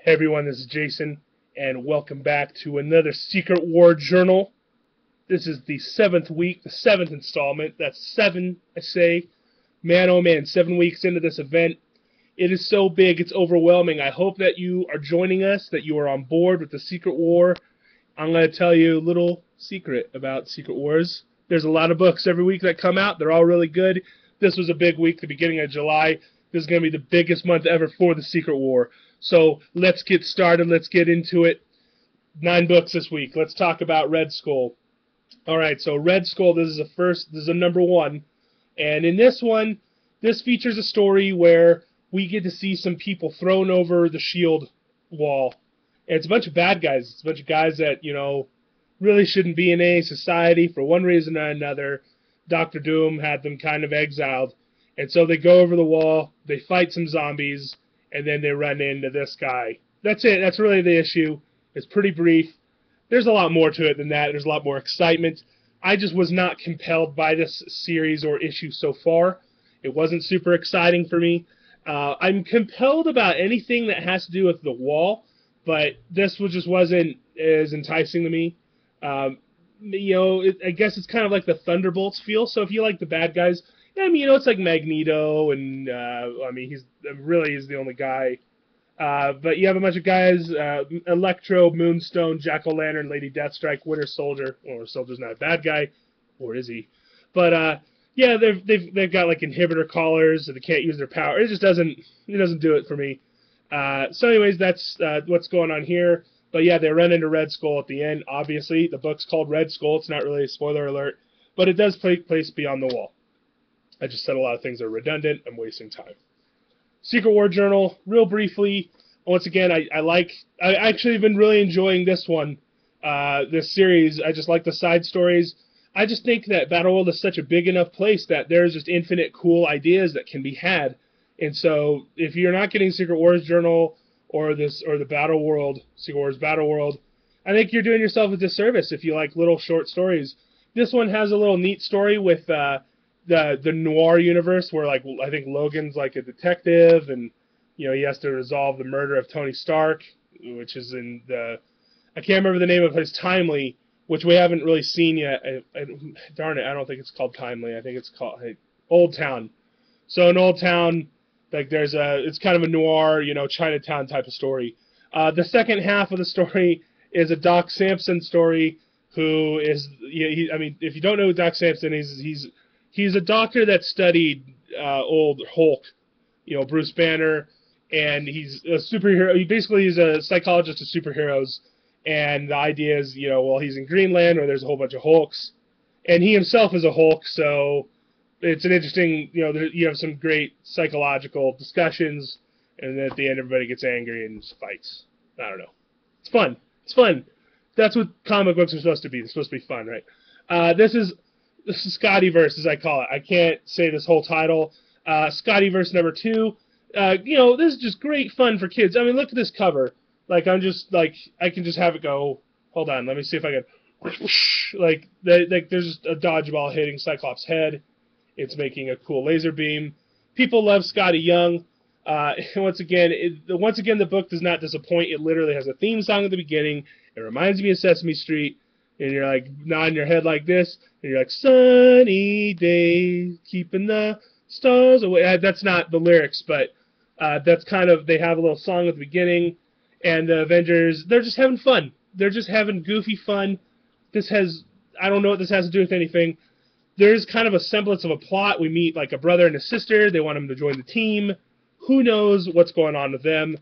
Hey everyone, this is Jason, and welcome back to another Secret War Journal. This is the 7th week, the 7th installment. That's 7, I say. Man, oh man, 7 weeks into this event. It is so big, it's overwhelming. I hope that you are joining us, that you are on board with the Secret War. I'm going to tell you a little secret about Secret Wars. There's a lot of books every week that come out. They're all really good. This was a big week, the beginning of July. This is going to be the biggest month ever for the Secret War. So let's get started. Let's get into it. 9 books this week. Let's talk about Red Skull. All right, so Red Skull, this is a number 1. And in this one, this features a story where we get to see some people thrown over the shield wall. And it's a bunch of bad guys. It's a bunch of guys that, really shouldn't be in any society for one reason or another. Dr. Doom had them kind of exiled. And so they go over the wall, they fight some zombies, and then they run into this guy. That's it. That's really the issue. It's pretty brief. There's a lot more to it than that. There's a lot more excitement. I just was not compelled by this series or issue so far. It wasn't super exciting for me. I'm compelled about anything that has to do with the wall, but this just wasn't as enticing to me. I guess it's kind of like the Thunderbolts feel. So if you like the bad guys, it's like Magneto, and he's the only guy. But you have a bunch of guys: Electro, Moonstone, Jack-O-Lantern, Lady Deathstrike, Winter Soldier. Well, Soldier's not a bad guy, or is he? But they've got like inhibitor collars, so they can't use their power. It doesn't do it for me. So anyways, that's what's going on here. But yeah, they run into Red Skull at the end. Obviously, the book's called Red Skull. It's not really a spoiler alert, but it does take place beyond the wall. I just said a lot of things are redundant. I'm wasting time. Secret War Journal, real briefly. Once again, I actually have been really enjoying this one, this series. I just like the side stories. I just think that Battleworld is such a big enough place that there's just infinite cool ideas that can be had. And so, if you're not getting Secret Wars Journal or the Battleworld, Secret Wars Battleworld, I think you're doing yourself a disservice if you like little short stories. This one has a little neat story with the noir universe where, like, I think Logan's like a detective, and he has to resolve the murder of Tony Stark, which is in I can't remember the name of his Timely, which we haven't really seen yet. Darn it, I don't think it's called Timely. I think it's called Old Town. So in Old Town, like, it's kind of a noir, Chinatown type of story. The second half of the story is a Doc Samson story, who is if you don't know who Doc Samson is, he's a doctor that studied old Hulk, Bruce Banner, and he's a superhero. He's a psychologist of superheroes, and the idea is, he's in Greenland where there's a whole bunch of Hulks, and he himself is a Hulk, so it's an interesting, you have some great psychological discussions, and then at the end everybody gets angry and fights. I don't know. It's fun. It's fun. That's what comic books are supposed to be. They're supposed to be fun, right? This is Scottyverse, as I call it. I can't say this whole title. Scottyverse number 2. This is just great fun for kids. I mean, look at this cover. Like, I can just have it go. Hold on, let me see if I can. There's just a dodgeball hitting Cyclops' head. It's making a cool laser beam. People love Scotty Young. Once again, the book does not disappoint. It literally has a theme song at the beginning. It reminds me of Sesame Street. And you're like nodding your head like this, and you're like, sunny day, keeping the stars away. That's not the lyrics, but that's kind of, they have a little song at the beginning, and the Avengers, they're just having fun. They're just having goofy fun. I don't know what this has to do with anything. There's kind of a semblance of a plot. We meet like a brother and a sister. They want them to join the team. Who knows what's going on with them?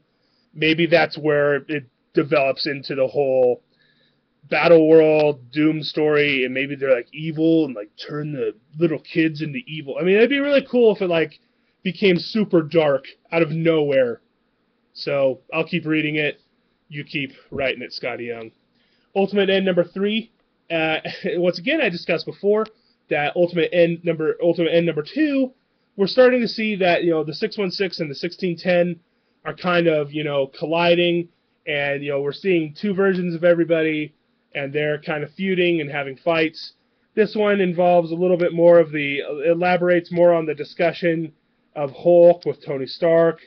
Maybe that's where it develops into the whole Battleworld Doom story, and maybe they're like evil and like turn the little kids into evil. I mean, it'd be really cool if it like became super dark out of nowhere. So I'll keep reading it. You keep writing it, Scotty Young. Ultimate End number 3. Once again, I discussed before that Ultimate End number 2. We're starting to see that the 616 and the 1610 are kind of colliding, and we're seeing 2 versions of everybody, and they're kind of feuding and having fights. This one involves a little bit more of elaborates more on the discussion of Hulk with Tony Stark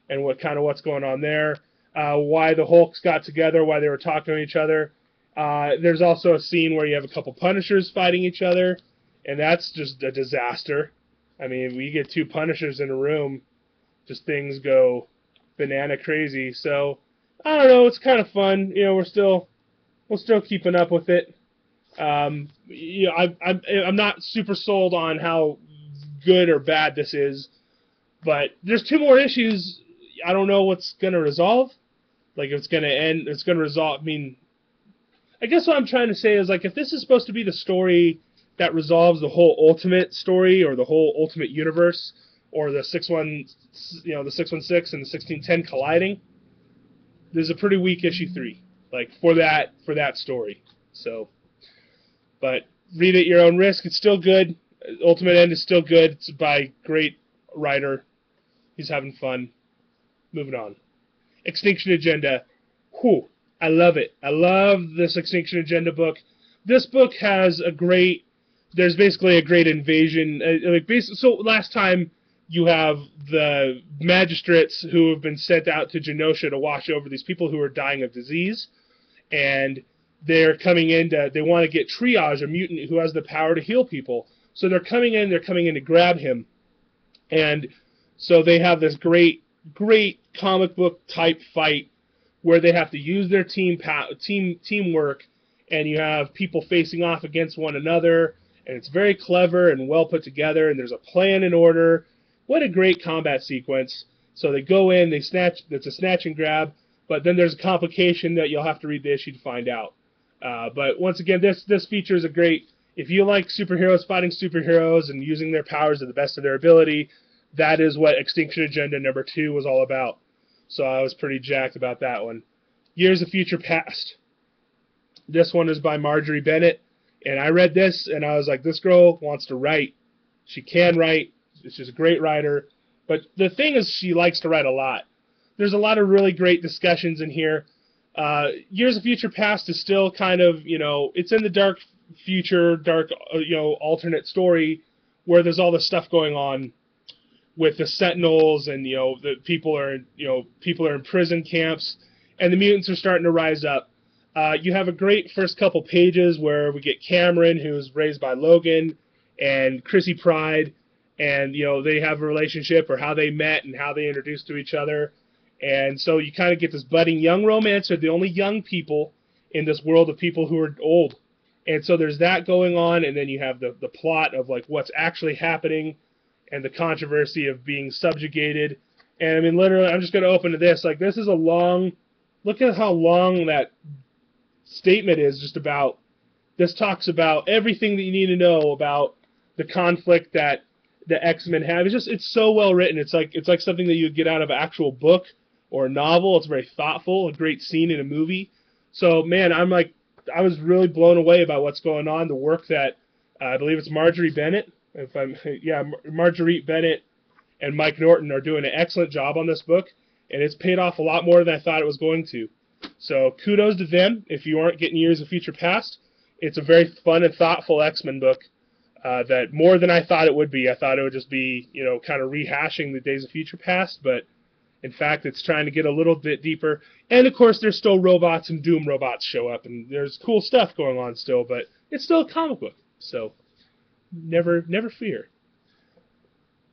and what's going on there. why the Hulks got together, why they were talking to each other. There's also a scene where you have a couple Punishers fighting each other, and that's just a disaster. I mean, we get two Punishers in a room, just things go banana crazy. So I don't know, it's kind of fun. You know, we're still keeping up with it. You know, I'm not super sold on how good or bad this is, but there's two more issues. I don't know what's gonna resolve. Like, if it's gonna end, it's gonna resolve. I mean, I guess what I'm trying to say is, like, if this is supposed to be the story that resolves the whole Ultimate story or the whole Ultimate universe, or the 6-1, you know, the 616 and the 1610 colliding, there's a pretty weak issue 3, like, for that story. So, but read at your own risk. It's still good. Ultimate End is still good. It's by a great writer. He's having fun. Moving on. Extinction Agenda. Whew. I love it. I love this Extinction Agenda book. This book has a great... There's basically a great invasion. So last time you have the magistrates who have been sent out to Genosha to watch over these people who are dying of disease. And they're coming in to... They want to get Triage, a mutant who has the power to heal people. So they're coming in to grab him. And so they have this great comic book type fight where they have to use their teamwork, and you have people facing off against one another, and it's very clever and well put together, and there's a plan in order. What a great combat sequence. So they go in, they snatch, it's a snatch and grab, but then there's a complication that you'll have to read the issue to find out. But once again, this features a great... If you like superheroes fighting superheroes and using their powers to the best of their ability, that is what Extinction Agenda number 2 was all about. So I was pretty jacked about that one. Years of Future Past. This one is by Marjorie Bennett. And I read this, and I was like, this girl wants to write. She can write. She's a great writer. But the thing is, she likes to write a lot. There's a lot of really great discussions in here. Years of Future Past is still kind of, you know, it's in the dark future, you know, alternate story where there's all this stuff going on with the Sentinels, and, you know, the people are in prison camps, and the mutants are starting to rise up. You have a great first couple pages where we get Cameron, who's raised by Logan, and Chrissy Pride, and, you know, they have a relationship, or how they met and how they introduced to each other. And so you kind of get this budding young romance. They're the only young people in this world of people who are old. And so there's that going on, and then you have the plot of, like, what's actually happening and the controversy of being subjugated. And, I mean, literally, I'm just going to open to this. Like, this is a long... Look at how long that statement is just about... This talks about everything that you need to know about the conflict that the X-Men have. It's so well written. It's like something that you would get out of an actual book or a novel. It's very thoughtful, a great scene in a movie. So, man, I was really blown away by what's going on. The work that I believe it's Marjorie Bennett. Marjorie Bennett and Mike Norton are doing an excellent job on this book, and it's paid off a lot more than I thought it was going to. So kudos to them. If you aren't getting Years of Future Past, it's a very fun and thoughtful X-Men book that more than I thought it would be. I thought it would just be, you know, kind of rehashing the Days of Future Past, but in fact, it's trying to get a little bit deeper. And, of course, there's still robots, and Doom robots show up, and there's cool stuff going on still, but it's still a comic book, so never fear.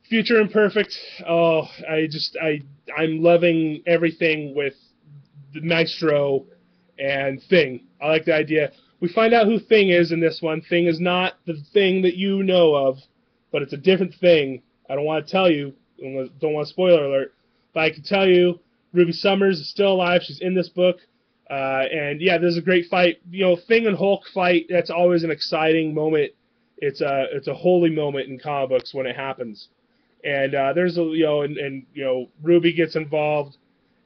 Future Imperfect, I'm loving everything with the Maestro and Thing. I like the idea. We find out who Thing is in this one. Thing is not the Thing that you know of, but it's a different Thing. I don't want to tell you. Don't want a spoiler alert. But I can tell you, Ruby Summers is still alive. She's in this book. And, yeah, there's a great fight. You know, Thing and Hulk fight, that's always an exciting moment. It's a holy moment in comic books when it happens. And Ruby gets involved.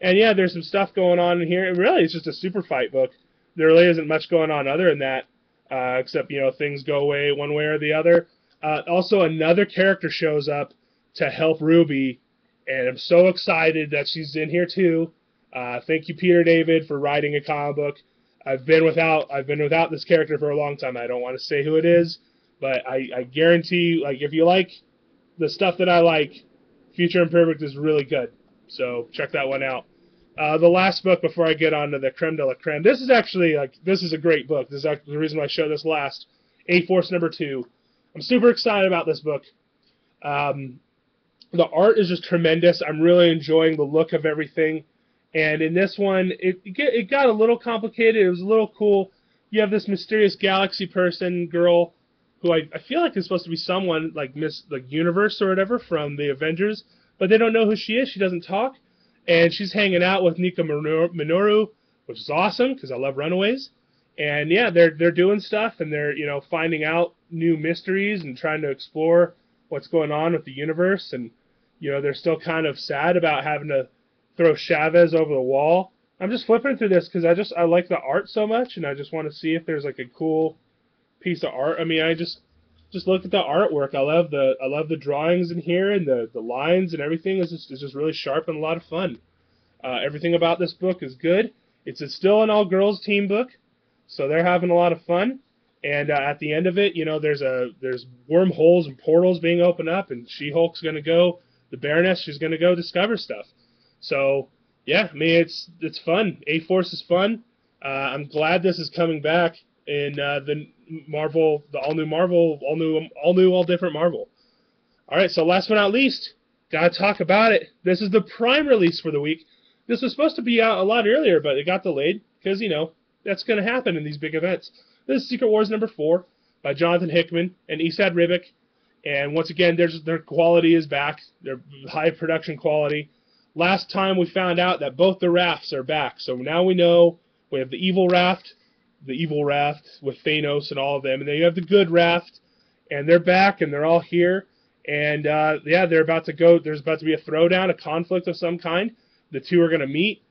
And, yeah, there's some stuff going on in here. And really, it's just a super fight book. There really isn't much going on other than that, except, you know, things go away one way or the other. Also, another character shows up to help Ruby, and I'm so excited that she's in here too. Thank you, Peter David, for writing a comic book. I've been without this character for a long time. I don't want to say who it is, but I guarantee you, like, if you like the stuff that I like, Future Imperfect is really good. So check that one out. The last book before I get on to the creme de la creme. This is actually this is a great book. This is actually the reason why I showed this last. A-Force #2. I'm super excited about this book. The art is just tremendous. I'm really enjoying the look of everything. And in this one, it got a little complicated. It was a little cool. You have this mysterious galaxy person, girl, who I feel like is supposed to be someone like Miss Universe or whatever from the Avengers, but they don't know who she is. She doesn't talk, and she's hanging out with Nika Minoru, which is awesome because I love Runaways. And yeah, they're doing stuff, and they're finding out new mysteries and trying to explore what's going on with the universe. And they're still kind of sad about having to throw Chavez over the wall. I'm just flipping through this because I like the art so much, and I just want to see if there's like a cool piece of art. I mean, I just look at the artwork. I love the drawings in here, and the lines and everything is just really sharp and a lot of fun. Everything about this book is good. It's still an all-girls team book, so they're having a lot of fun. And at the end of it, there's wormholes and portals being opened up, and She-Hulk's gonna go. The Baroness, she's gonna go discover stuff. So yeah, I mean it's fun. A-Force is fun. I'm glad this is coming back in the Marvel, the all new, all different Marvel. All right, so last but not least, gotta talk about it. This is the Prime release for the week. This was supposed to be out a lot earlier, but it got delayed because that's gonna happen in these big events. This is Secret Wars #4 by Jonathan Hickman and Esad Ribic, and once again, their quality is back. Their high production quality. Last time we found out that both the rafts are back, so now we know we have the evil raft with Thanos and all of them, and then you have the good raft, and they're back, and they're all here, and yeah, they're about to go. There's about to be a throwdown, a conflict of some kind. The two are going to meet,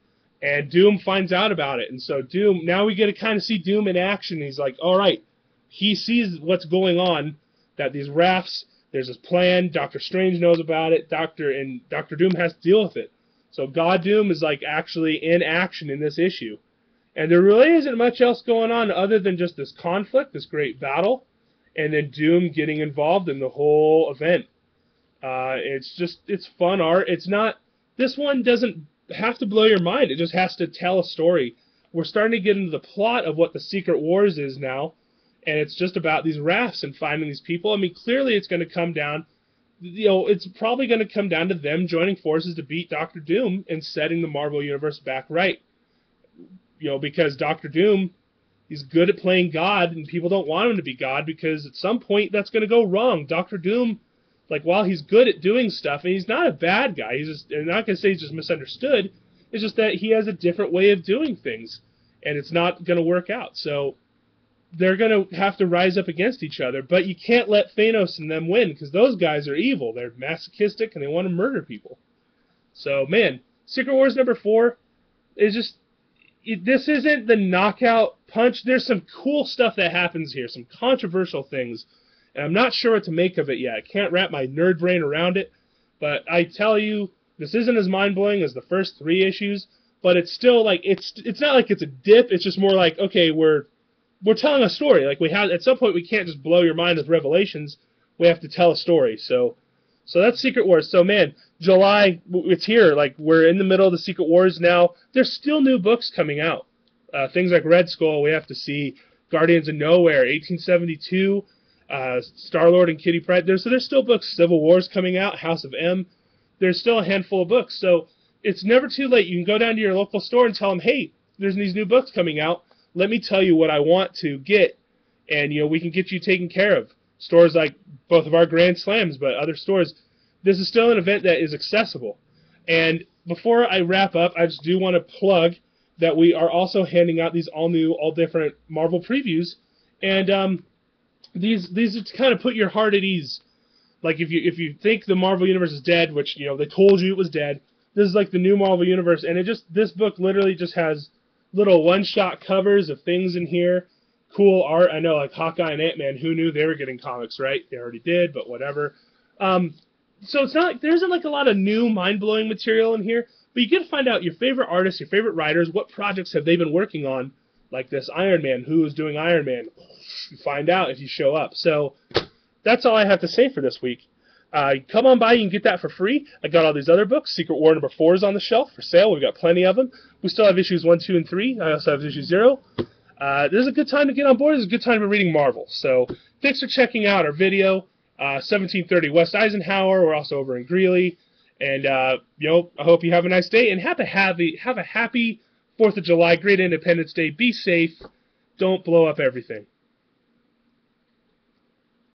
and Doom finds out about it, and so Doom, now we get to kind of see Doom in action. He's like, all right, he sees what's going on, that these rafts, there's this plan, Doctor Strange knows about it, Doctor Doom has to deal with it. So God Doom is like actually in action in this issue. And there really isn't much else going on other than just this conflict, this great battle, and then Doom getting involved in the whole event. It's fun art. This one doesn't have to blow your mind. It just has to tell a story. We're starting to get into the plot of what the Secret Wars is now, and it's just about these rafts and finding these people. I mean, clearly it's going to come down, it's probably going to come down to them joining forces to beat Doctor Doom and setting the Marvel Universe back right. Because Doctor Doom, he's good at playing God, and people don't want him to be God because at some point that's going to go wrong. Doctor Doom, while he's good at doing stuff, and he's not a bad guy, I'm not going to say he's just misunderstood, it's just that he has a different way of doing things, and it's not going to work out. So they're going to have to rise up against each other, but you can't let Thanos and them win because those guys are evil. They're masochistic, and they want to murder people. So, man, Secret Wars #4 is just... This isn't the knockout punch. There's some cool stuff that happens here, some controversial things, and I'm not sure what to make of it yet. I can't wrap my nerd brain around it, but I tell you, this isn't as mind-blowing as the first 3 issues, but it's still it's not like it's a dip. It's just more like, okay, we're telling a story. At some point we can't just blow your mind with revelations. We have to tell a story. So that's Secret Wars. So, man, July, it's here. We're in the middle of the Secret Wars now. There's still new books coming out. Things like Red Skull, we have to see. Guardians of Nowhere, 1872, Star-Lord and Kitty Pryde. There's still books. Civil War's coming out, House of M. There's still a handful of books. So it's never too late. You can go down to your local store and tell them, hey, there's these new books coming out. Let me tell you what I want to get, and we can get you taken care of. Stores like both of our Grand Slams, but other stores, this is still an event that is accessible. And before I wrap up, I just do want to plug that we are also handing out these all-new, all-different Marvel previews, and these are to kind of put your heart at ease. If you think the Marvel Universe is dead, which they told you it was dead, this is like the new Marvel Universe, and this book literally just has little one-shot covers of things in here. Cool art. I know, like Hawkeye and Ant-Man, who knew they were getting comics, right? They already did, but whatever. So it's not there isn't a lot of new mind-blowing material in here, but you get to find out your favorite artists, your favorite writers, what projects have they been working on, like this Iron Man, who is doing Iron Man. You find out if you show up. So that's all I have to say for this week. Come on by, you can get that for free. I got all these other books. Secret War #4 is on the shelf for sale. We've got plenty of them. We still have issues 1, 2, and 3. I also have issue 0. This is a good time to get on board. This is a good time to be reading Marvel. So thanks for checking out our video. 1730 West Eisenhower. We're also over in Greeley. And, I hope you have a nice day. And have a happy 4th of July. Great Independence Day. Be safe. Don't blow up everything.